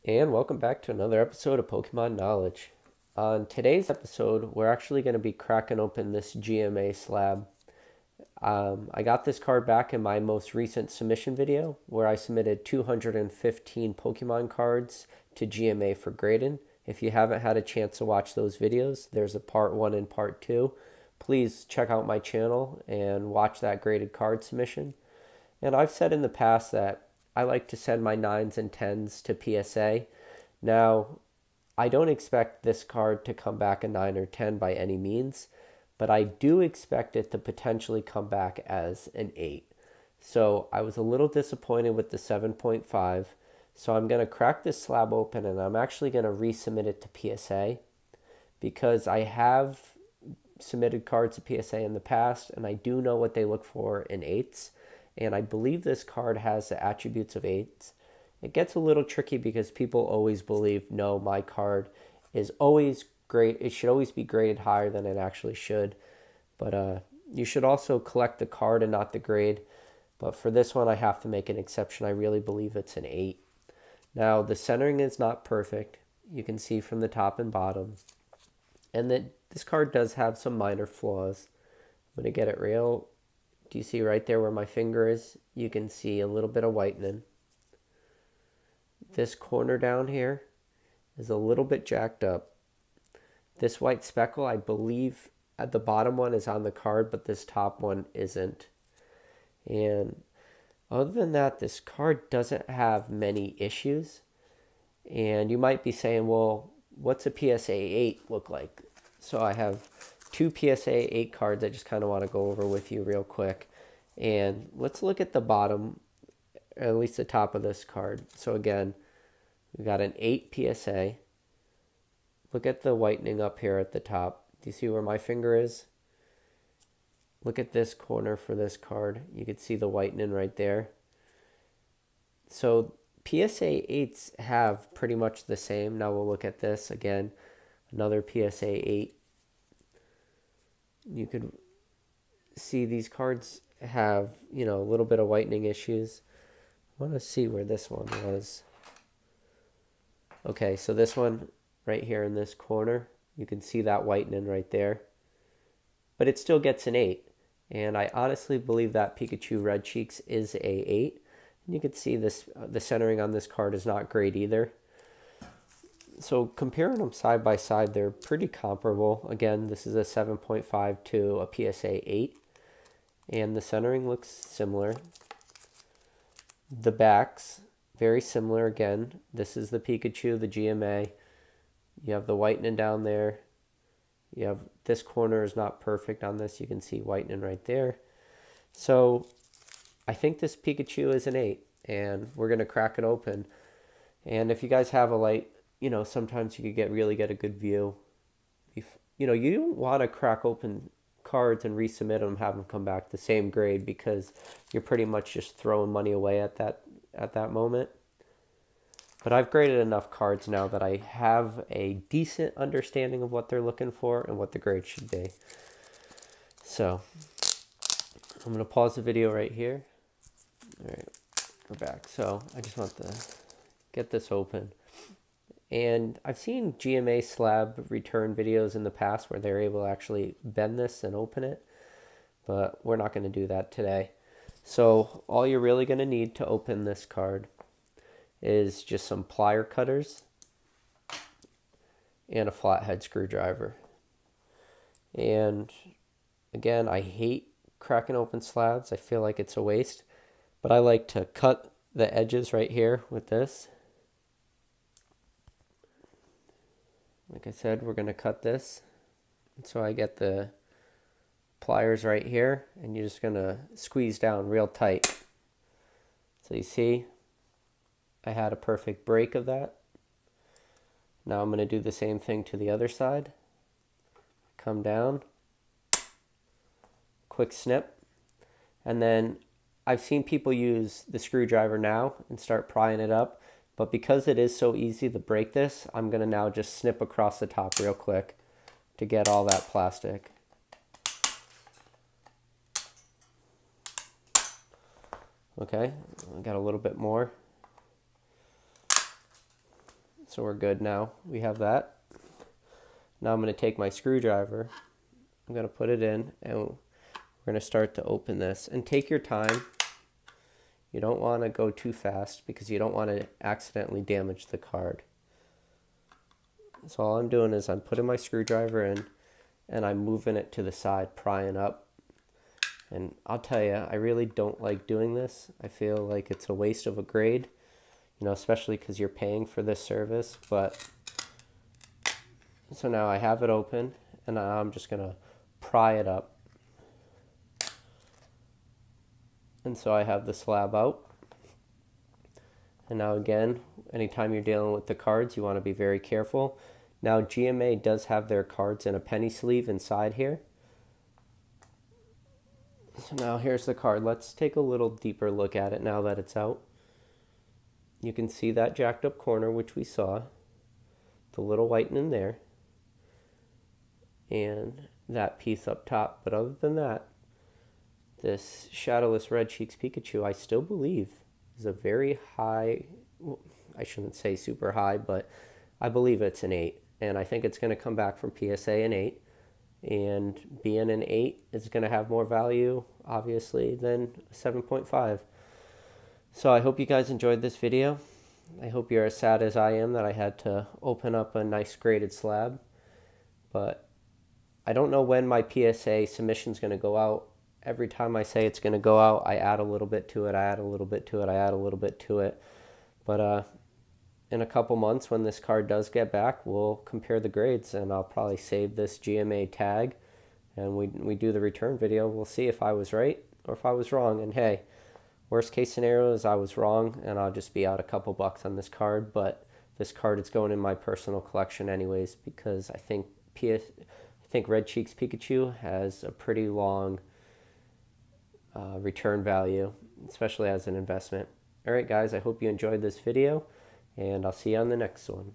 And welcome back to another episode of Pokemon Knowledge. On today's episode, we're actually going to be cracking open this GMA slab. I got this card back in my most recent submission video, where I submitted 215 Pokemon cards to GMA for grading. If you haven't had a chance to watch those videos, there's a part 1 and part 2. Please check out my channel and watch that graded card submission. And I've said in the past that I like to send my 9s and 10s to PSA. Now, I don't expect this card to come back a 9 or 10 by any means, but I do expect it to potentially come back as an 8. So I was a little disappointed with the 7.5. So I'm going to crack this slab open and I'm actually going to resubmit it to PSA because I have submitted cards to PSA in the past and I do know what they look for in 8s. And I believe this card has the attributes of 8s. It gets a little tricky because people always believe, no, my card is always great. It should always be graded higher than it actually should. But you should also collect the card and not the grade. But for this one, I have to make an exception. I really believe it's an 8. Now, the centering is not perfect. You can see from the top and bottom. And this card does have some minor flaws. I'm going to get it real. Do you see right there where my finger is? You can see a little bit of whitening. This corner down here is a little bit jacked up. This white speckle, I believe at the bottom one is on the card, but this top one isn't. And other than that, this card doesn't have many issues. And you might be saying, well, what's a PSA 8 look like? So I have 2 PSA 8 cards I just kind of want to go over with you real quick. And let's look at the bottom, or at least the top of this card. So again, we got an 8 PSA. Look at the whitening up here at the top. Do you see where my finger is? Look at this corner for this card. You can see the whitening right there. So PSA 8s have pretty much the same. Now we'll look at this again. Another PSA 8. You could see these cards have, a little bit of whitening issues. I want to see where this one was. Okay, so this one right here in this corner, you can see that whitening right there. But it still gets an 8. And I honestly believe that Pikachu Red Cheeks is a 8. And you can see this, the centering on this card is not great either. So comparing them side by side, they're pretty comparable. Again, this is a 7.5 to a PSA 8. And the centering looks similar. The backs, very similar again. This is the Pikachu, the GMA. You have the whitening down there. You have this corner is not perfect on this. You can see whitening right there. So I think this Pikachu is an 8. And we're going to crack it open. And if you guys have a light, sometimes you could really get a good view. You don't want to crack open cards and resubmit them, have them come back the same grade, because you're pretty much just throwing money away at that moment. But I've graded enough cards now that I have a decent understanding of what they're looking for and what the grade should be. So I'm going to pause the video right here. All right, we're back. So I just want to get this open. And I've seen GMA slab return videos in the past where they're able to actually bend this and open it, but we're not going to do that today. So all you're really going to need to open this card is just some plier cutters and a flathead screwdriver. And again, I hate cracking open slabs. I feel like it's a waste, but I like to cut the edges right here with this. Like I said, we're going to cut this. So I get the pliers right here, and you're just going to squeeze down real tight. So you see, I had a perfect break of that. Now I'm going to do the same thing to the other side. Come down, quick snip, and then I've seen people use the screwdriver now and start prying it up. But because it is so easy to break this, I'm going to now just snip across the top real quick to get all that plastic. Okay, I got a little bit more. So we're good now. We have that. Now I'm going to take my screwdriver. I'm going to put it in and we're going to start to open this. And take your time. You don't want to go too fast because you don't want to accidentally damage the card. So all I'm doing is I'm putting my screwdriver in and I'm moving it to the side, prying up. And I'll tell you, I really don't like doing this. I feel like it's a waste of a grade, you know, especially because you're paying for this service. But so now I have it open and now I'm just going to pry it up. And so I have the slab out. And now again, anytime you're dealing with the cards, you want to be very careful. Now GMA does have their cards in a penny sleeve inside here. So now here's the card. Let's take a little deeper look at it now that it's out. You can see that jacked up corner, which we saw. The little whitening there. And that piece up top. But other than that, this Shadowless Red Cheeks Pikachu, I still believe, is a very high, well, I shouldn't say super high, but I believe it's an 8. And I think it's going to come back from PSA an 8. And being an 8 is going to have more value, obviously, than a 7.5. So I hope you guys enjoyed this video. I hope you're as sad as I am that I had to open up a nice graded slab. But I don't know when my PSA submission is going to go out. Every time I say it's going to go out, I add a little bit to it, I add a little bit to it, I add a little bit to it. But in a couple months when this card does get back, we'll compare the grades and I'll probably save this GMA tag and we do the return video. We'll see if I was right or if I was wrong. And hey, worst case scenario is I was wrong and I'll just be out a couple bucks on this card. But this card is going in my personal collection anyways because I think Red Cheeks Pikachu has a pretty long return value, especially as an investment. Alright guys, I hope you enjoyed this video, and I'll see you on the next one.